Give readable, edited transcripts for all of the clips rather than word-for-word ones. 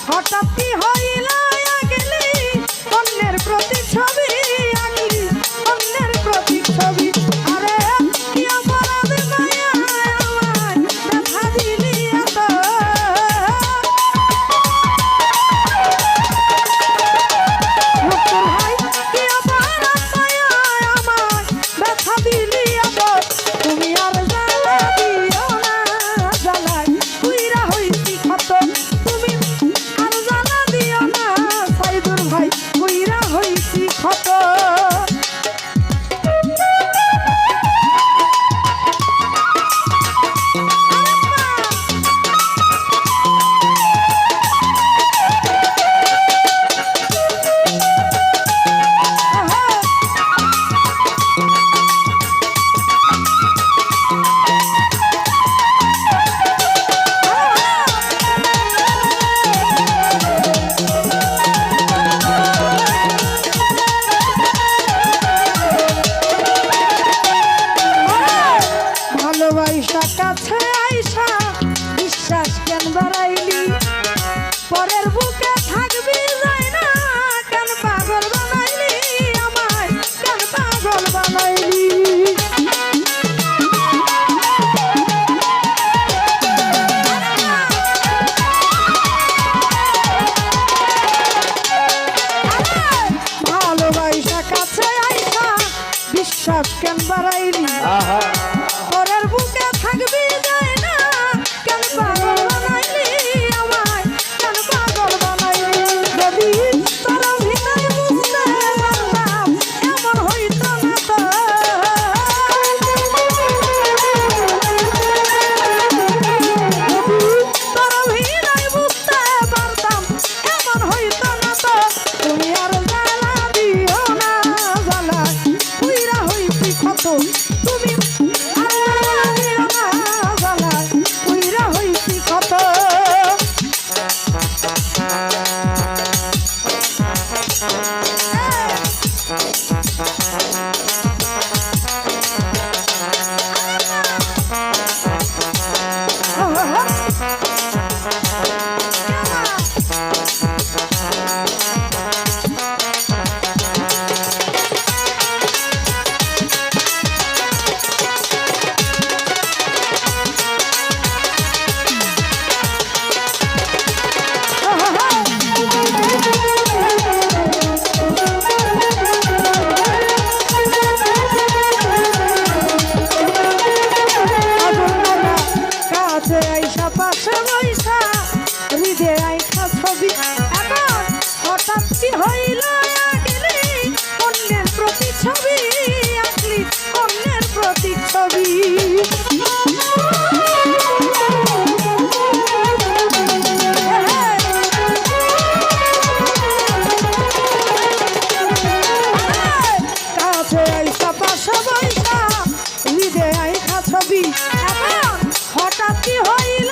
হঠাৎ কি হইল গেলি অন্যের প্রতি ছবি আঁকলি অন্যের প্রতি ছবি আরে কি অপরাধ মায়া আমায় ব্যথা দিলি এত ভাই কি অপরাধ মায়া আমায় ব্যথা দিলি এত তুমি আর জ্বালা দিও না জ্বালায় পুইরা হইছি ক্ষত তুমি আর জ্বালা দিও না সাইদুর ভাই পুইরা হইছি ক্ষত ভালোবাসা কাছে আইসা বিশ্বাস কেন বাড়াইলি পরের বুকে থাকবি যায় না কেন পাগল বানাইলি আমায় কেন পাগল বানাইলি ভালোবাসা কাছে আইসা বিশ্বাস কেন বাড়াইলি পরের বুকে থাকবি যায় না কেন পাগল বানাইলি আমায় কেন পাগল বানাইলি যদি তোর ভিতরে বুঝতে পারতাম এমন হইত না তো তোর ভিতরে বুঝতে পারতাম এমন হইত না তো তুমি আর জ্বালা দিও না জ্বালা পুইরা হইছি ক্ষত তুমি হঠাৎ কি হইল গেলি অন্যের প্রতি ছবি আঁকলি অন্যের প্রতি ছবি কাছে আইসা পাশে বইসা হৃদয় আইসা ছবি হঠাৎ কি হইল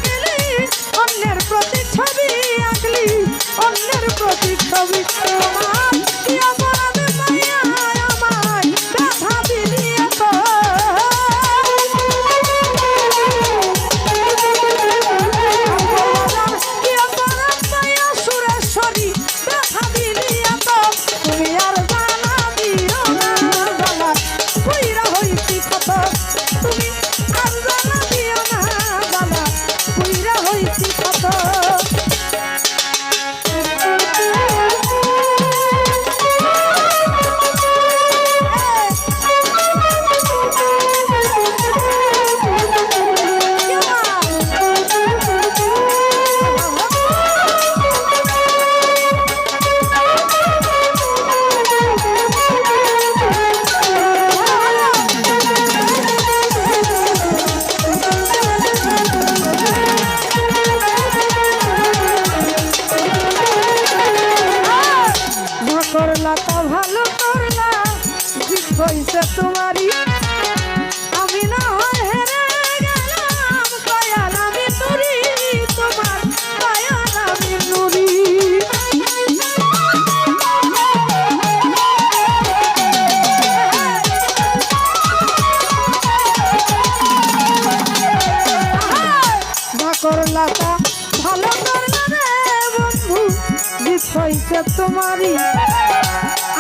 গেলি অন্যের প্রতি ছবি আঁকলি অন্যের প্রতি ছবি তোমার কি অপরাধ মায়া আমায় ব্যথা দিলি এত কি অপরাধ মায়া সুরেশ্বরী ব্যথা দিলি এত তুমি আর জ্বালা দিও না জ্বালা পুইরা হইছি ক্ষত তুমি আর জ্বালা দিও না জ্বালা পুইরা হইছি ক্ষত করলা তা ভালো করলা জিত হইছে তোমারই আমি না হয় হেরে গেলাম কয়াল আমি নুরি তোমার কয়াল আমি নুরি করলা তা ভালো করলা রে তোমারই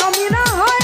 আমি না হয়